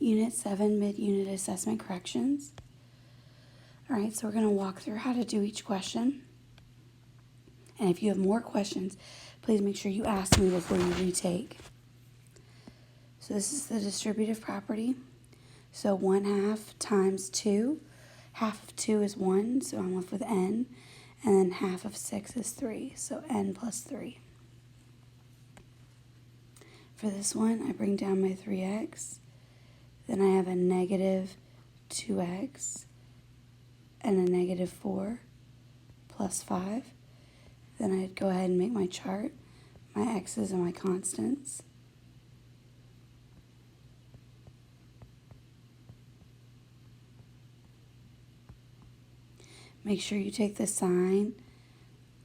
Unit 7 Mid-Unit Assessment Corrections. All right, so we're going to walk through how to do each question. And if you have more questions, please make sure you ask me before you retake. So this is the distributive property. So 1/2 times 2. Half of 2 is 1, so I'm left with n. And then half of 6 is 3, so n plus 3. For this one, I bring down my 3x. Then I have a negative 2x and a negative 4 plus 5. Then I'd go ahead and make my chart, my x's and my constants. Make sure you take the sign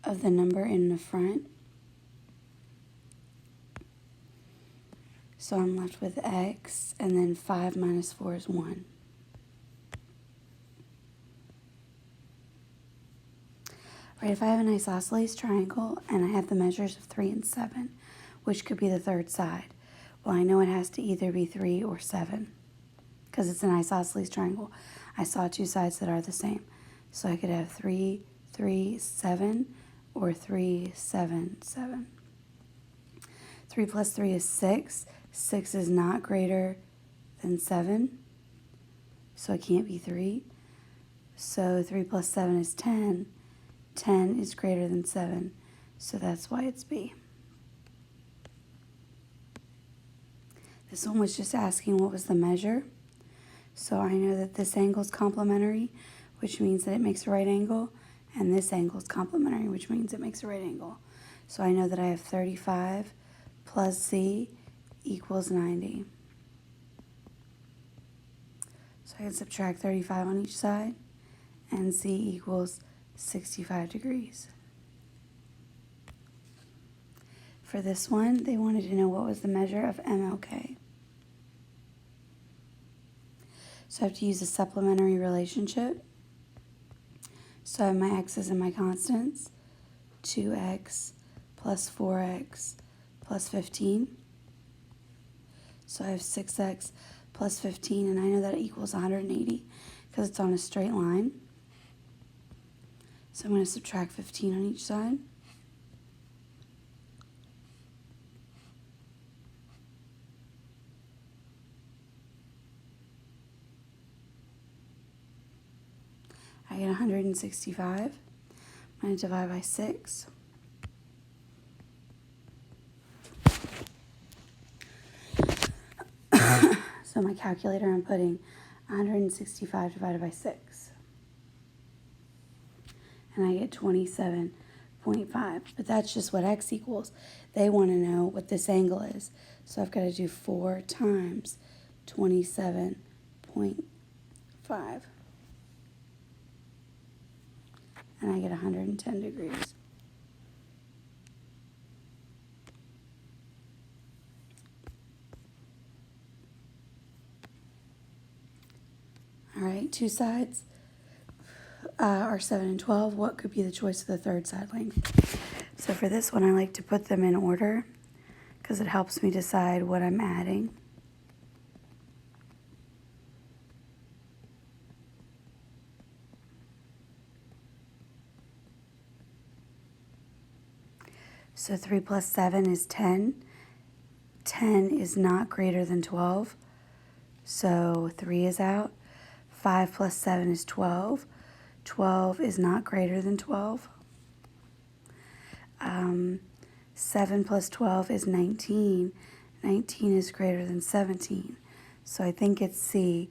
of the number in the front. So I'm left with x, and then 5 minus 4 is 1. Right, if I have an isosceles triangle and I have the measures of 3 and 7, which could be the third side? Well, I know it has to either be 3 or 7 because it's an isosceles triangle. I saw two sides that are the same. So I could have 3, 3, 7, or 3, 7, 7. 3 plus 3 is 6. 6 is not greater than 7, so it can't be 3. So 3 plus 7 is 10. 10 is greater than 7, so that's why it's B. This one was just asking what was the measure. So I know that this angle is complementary, which means that it makes a right angle, and this angle is complementary, which means it makes a right angle. So I know that I have 35 plus Z equals 90. So I can subtract 35 on each side, and Z equals 65 degrees. For this one, they wanted to know what was the measure of MLK. So I have to use a supplementary relationship. So I have my x's and my constants. 2x plus 4x plus 15. So I have 6x plus 15, and I know that equals 180 because it's on a straight line. So I'm going to subtract 15 on each side. I get 165. I'm going to divide by 6. So my calculator, I'm putting 165 divided by 6. And I get 27.5. But that's just what x equals. They want to know what this angle is. So I've got to do 4 times 27.5. And I get 110 degrees. All right, two sides are 7 and 12. What could be the choice of the third side length? So for this one, I like to put them in order because it helps me decide what I'm adding. So 3 plus 7 is 10. 10 is not greater than 12, so 3 is out. 5 plus 7 is 12. 12 is not greater than 12. 7 plus 12 is 19. 19 is greater than 17. So I think it's C.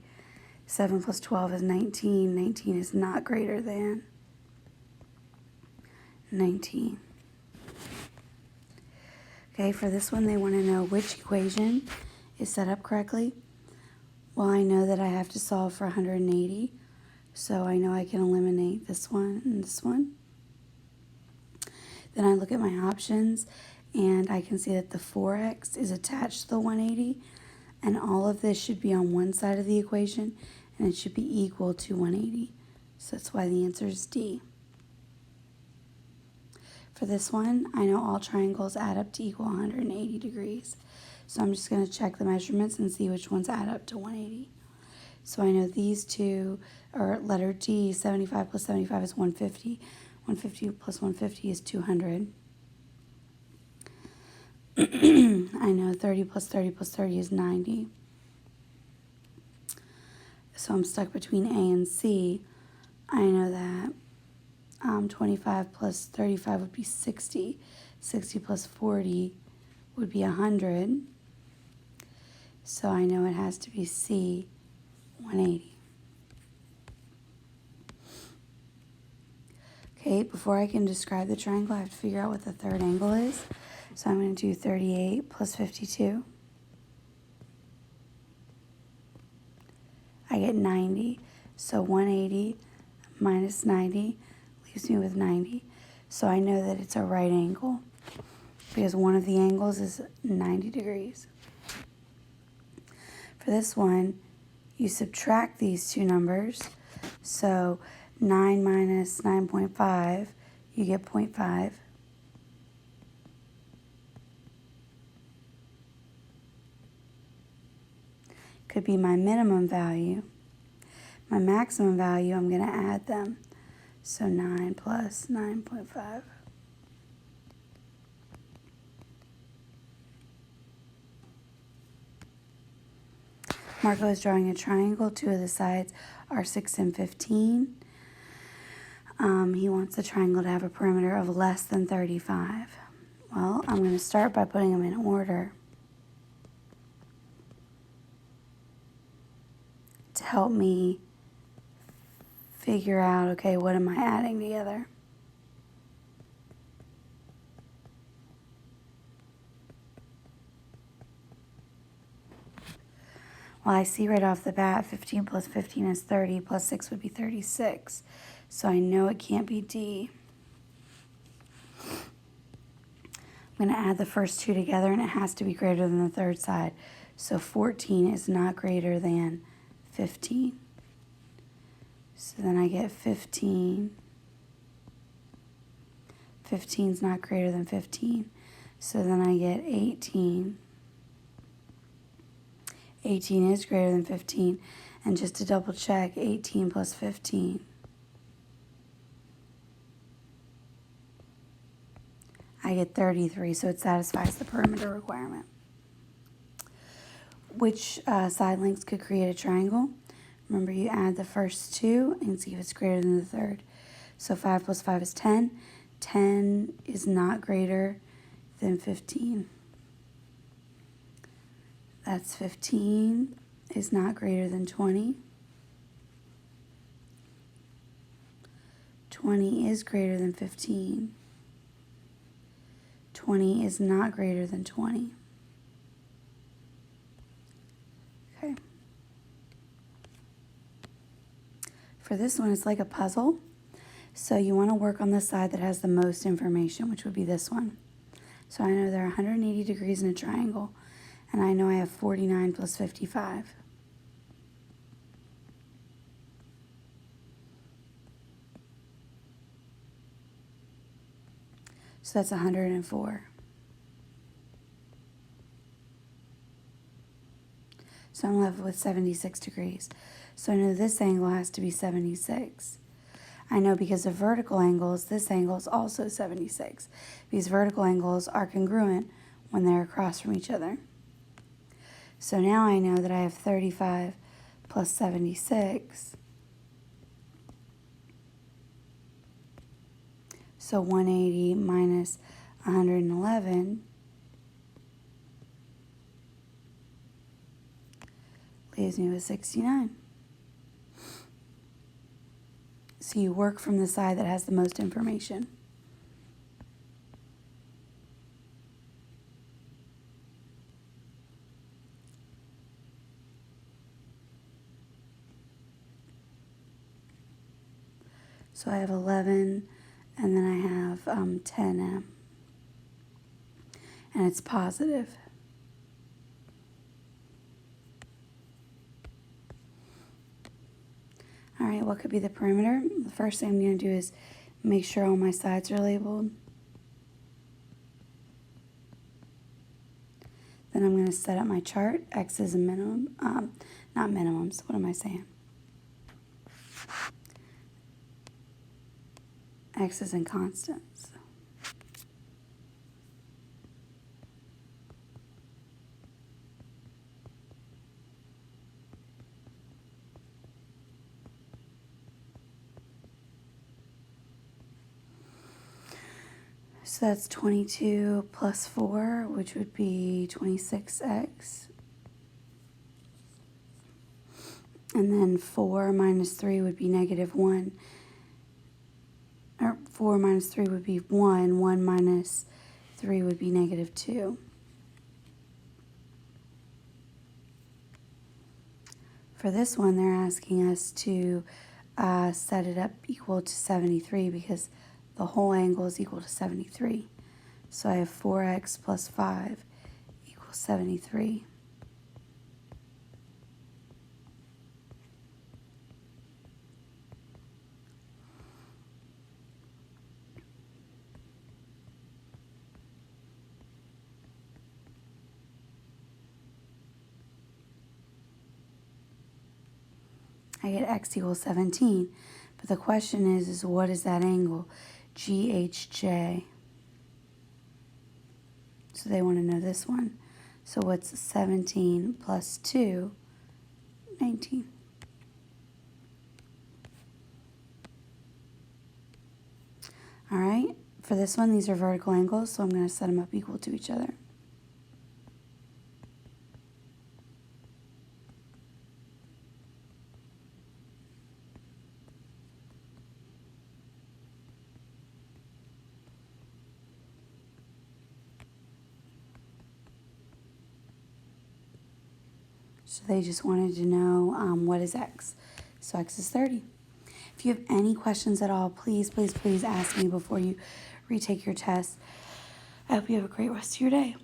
7 plus 12 is 19. 19 is not greater than 19. Okay, for this one, they want to know which equation is set up correctly. Well, I know that I have to solve for 180, so I know I can eliminate this one and this one. Then I look at my options, and I can see that the 4x is attached to the 180, and all of this should be on one side of the equation, and it should be equal to 180. So that's why the answer is D. For this one, I know all triangles add up to equal 180 degrees. So I'm just going to check the measurements and see which ones add up to 180. So I know these two are letter D, 75 plus 75 is 150. 150 plus 150 is 200. I know 30 plus 30 plus 30 is 90. So I'm stuck between A and C. I know that 25 plus 35 would be 60. 60 plus 40 would be 100. So I know it has to be C, 180. Okay, before I can describe the triangle, I have to figure out what the third angle is. So I'm going to do 38 plus 52. I get 90. So 180 minus 90 leaves me with 90. So I know that it's a right angle because one of the angles is 90 degrees. For this one, you subtract these two numbers. So 9 minus 9.5, you get 0.5. Could be my minimum value. My maximum value, I'm going to add them. So 9 plus 9.5. Marco is drawing a triangle. Two of the sides are 6 and 15. He wants the triangle to have a perimeter of less than 35. Well, I'm going to start by putting them in order to help me figure out, okay, what am I adding together? Well, I see right off the bat 15 plus 15 is 30, plus 6 would be 36. So I know it can't be D. I'm going to add the first two together, and it has to be greater than the third side. So 14 is not greater than 15. So then I get 15. 15 is not greater than 15. So then I get 18. 18 is greater than 15. And just to double check, 18 plus 15. I get 33, so it satisfies the perimeter requirement. Which side lengths could create a triangle? Remember, you add the first two and see if it's greater than the third. So 5 plus 5 is 10. 10 is not greater than 15. That's 15 is not greater than 20. 20 is greater than 15. 20 is not greater than 20. Okay. For this one, it's like a puzzle. So you want to work on the side that has the most information, which would be this one. So I know there are 180 degrees in a triangle, and I know I have 49 plus 55. So that's 104. So I'm left with 76 degrees. So I know this angle has to be 76. I know because of vertical angles, this angle is also 76. These vertical angles are congruent when they're across from each other. So now I know that I have 35 plus 76. So 180 minus 111 leaves me with 69. So you work from the side that has the most information. So I have 11, and then I have 10m, and it's positive. All right, what could be the perimeter? The first thing I'm going to do is make sure all my sides are labeled. Then I'm going to to set up my chart. X is a minimum, not minimums, what am I saying? X is in constants. So that's 22 plus 4, which would be 26x. And then 4 minus 3 would be negative 1. Or 4 minus 3 would be 1. 1 minus 3 would be negative 2. For this one, they're asking us to set it up equal to 73 because the whole angle is equal to 73. So I have 4x plus 5 equals 73. I get x equals 17. But the question is what is that angle? GHJ. So they want to know this one. So what's 17 plus 2? 19. All right, for this one, these are vertical angles, so I'm going to set them up equal to each other. So they just wanted to know what is x. So x is 30. If you have any questions at all, please, please, please ask me before you retake your test. I hope you have a great rest of your day.